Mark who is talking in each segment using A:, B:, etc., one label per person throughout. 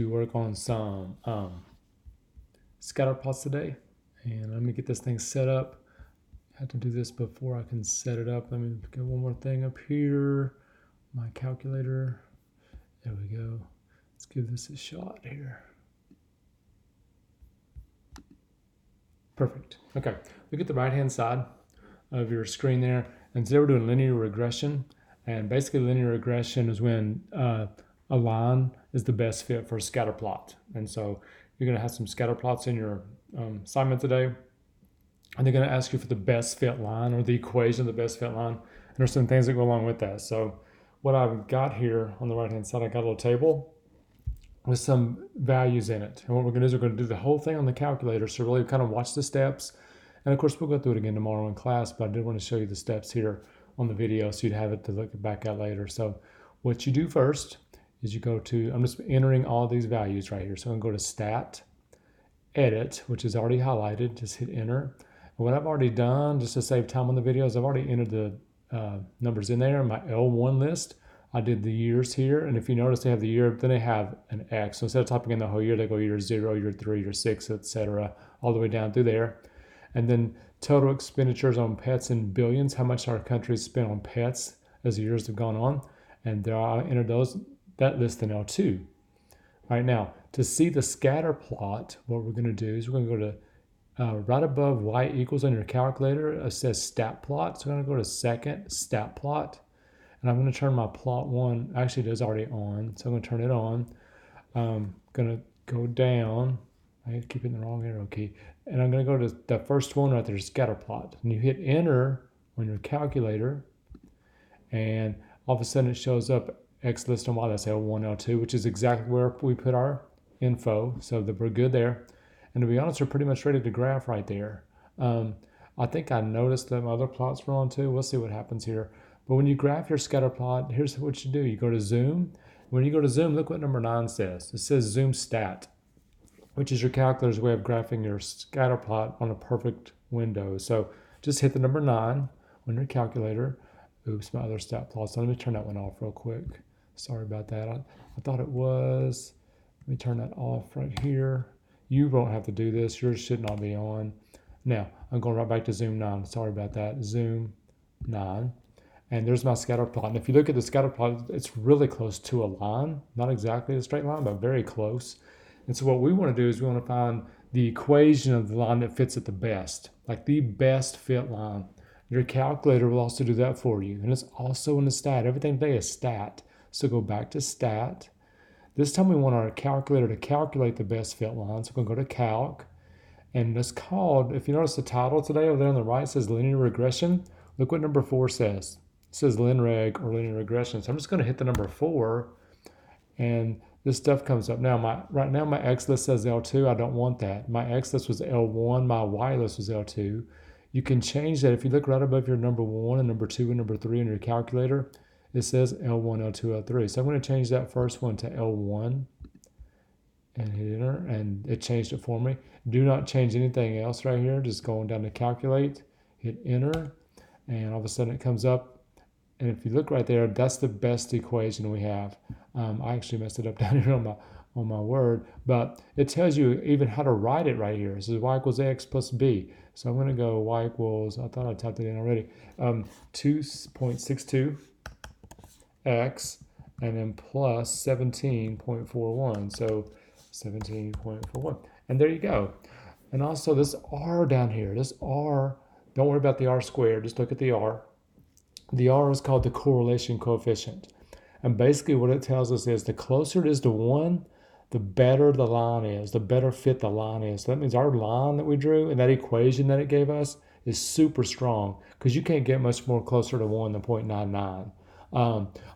A: We work on some scatter plots today, and let me get this thing set up. I have to do this before I can set it up. Let me get one more thing up here. My calculator. There we go. Let's give this a shot here. Perfect. Okay, look at the right-hand side of your screen there. And today we're doing linear regression. And basically linear regression is when a line is the best fit for a scatter plot. And so you're going to have some scatter plots in your assignment today. And they're going to ask you for the best fit line or the equation of the best fit line. And there's some things that go along with that. So what I've got here on the right-hand side, I got a little table with some values in it. And what we're going to do is we're going to do the whole thing on the calculator. So really kind of watch the steps. And of course, we'll go through it again tomorrow in class, but I did want to show you the steps here on the video so you'd have it to look back at later. So what you do first is you go to, I'm just entering all these values right here. So I'm going to go to Stat, Edit, which is already highlighted. Just hit Enter. And what I've already done, just to save time on the videos, I've already entered the numbers in there in my L1 list. I did the years here, and if you notice they have the year, then they have an X. So instead of typing in the whole year, they go year 0, year 3, year 6, etc., all the way down through there. And then total expenditures on pets in billions, how much our country spent on pets as the years have gone on. And there I entered that list in L2. Right now, to see the scatter plot, what we're going to do is we're going to go to right above y equals on your calculator. It says stat plot. So I'm going to go to second stat plot. And I'm going to turn my plot one, actually it is already on, so I'm going to turn it on. I'm going to go down, I keep hitting the wrong arrow key, and I'm going to go to the first one right there, scatter plot. And you hit enter on your calculator, and all of a sudden it shows up X list on Y, that's L1, L2, which is exactly where we put our info, so that we're good there. And to be honest, we're pretty much ready to graph right there. I think I noticed that my other plots were on too. We'll see what happens here. But when you graph your scatter plot, here's what you do. You go to zoom. When you go to zoom, look what number 9 says. It says zoom stat, which is your calculator's way of graphing your scatter plot on a perfect window. So just hit the number 9 on your calculator. Oops, my other stat plot. So let me turn that one off real quick. Sorry about that. I thought it was. Let me turn that off right here. You won't have to do this. Yours should not be on. Now, I'm going right back to zoom 9. Sorry about that. Zoom 9. And there's my scatter plot. And if you look at the scatter plot, it's really close to a line. Not exactly a straight line, but very close. And so what we want to do is we want to find the equation of the line that fits it the best, like the best fit line. Your calculator will also do that for you. And it's also in the stat. Everything today is stat. So go back to stat. This time we want our calculator to calculate the best fit line. So we're going to go to calc. And it's called, if you notice the title today over there on the right says linear regression. Look what number 4 says. It says linreg or linear regression. So I'm just going to hit the number 4 and this stuff comes up. Now, right now my X list says L2. I don't want that. My X list was L1. My Y list was L2. You can change that. If you look right above your number 1 and number 2 and number 3 in your calculator, it says L1, L2, L3. So I'm going to change that first one to L1 and hit enter, and it changed it for me. Do not change anything else right here. Just going down to calculate, hit enter, and all of a sudden it comes up. And if you look right there, that's the best equation we have. I actually messed it up down here on my Word, but it tells you even how to write it right here. It says y equals x plus b. So I'm going to go y equals, I thought I typed it in already, 2.62 x and then plus 17.41. So 17.41. And there you go. And also this r down here, this r, don't worry about the r squared, just look at the r. The r is called the correlation coefficient. And basically what it tells us is the closer it is to 1, the better the line is, the better fit the line is. So that means our line that we drew and that equation that it gave us is super strong because you can't get much more closer to 1 than 0.99.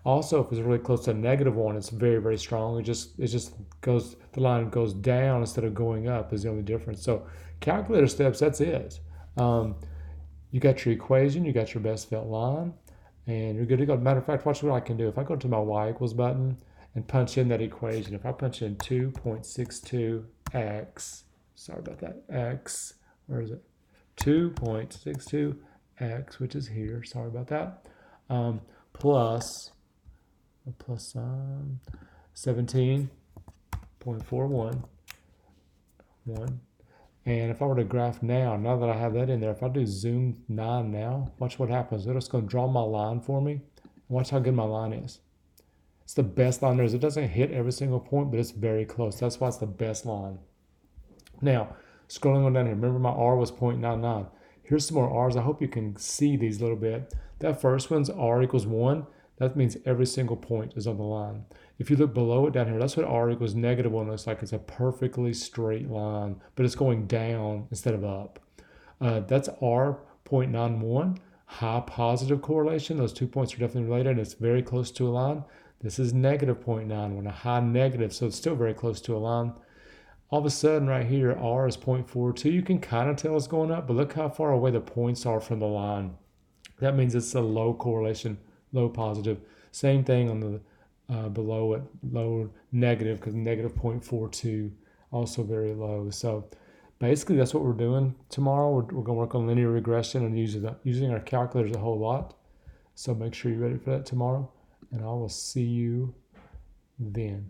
A: Also, if it's really close to -1, it's very, very strong. It just goes, the line goes down instead of going up is the only difference. So calculator steps, that's it. You got your equation, you got your best fit line, and you're good to go. Matter of fact, watch what I can do. If I go to my y equals button and punch in that equation, if I punch in 2.62x, sorry about that, x, where is it? 2.62x, which is here, sorry about that, plus 17.41 0.41, 1. And if I were to graph now that I have that in there, if I do zoom 9 now, watch what happens. It's just going to draw my line for me. Watch how good my line is. It's the best line there is. It doesn't hit every single point, but it's very close. That's why it's the best line. Now, scrolling on down here, remember my R was 0.99. Here's some more R's. I hope you can see these a little bit. That first one's R equals 1. That means every single point is on the line. If you look below it down here, that's what R equals -1 looks like. It's a perfectly straight line, but it's going down instead of up. That's R 0.91, high positive correlation. Those 2 points are definitely related, and it's very close to a line. This is -0.91, a high negative, so it's still very close to a line. All of a sudden right here, R is 0.42. You can kind of tell it's going up, but look how far away the points are from the line. That means it's a low correlation, low positive. Same thing on the below it, low negative, because -0.42, also very low. So basically that's what we're doing tomorrow. We're going to work on linear regression and using our calculators a whole lot. So make sure you're ready for that tomorrow, and I will see you then.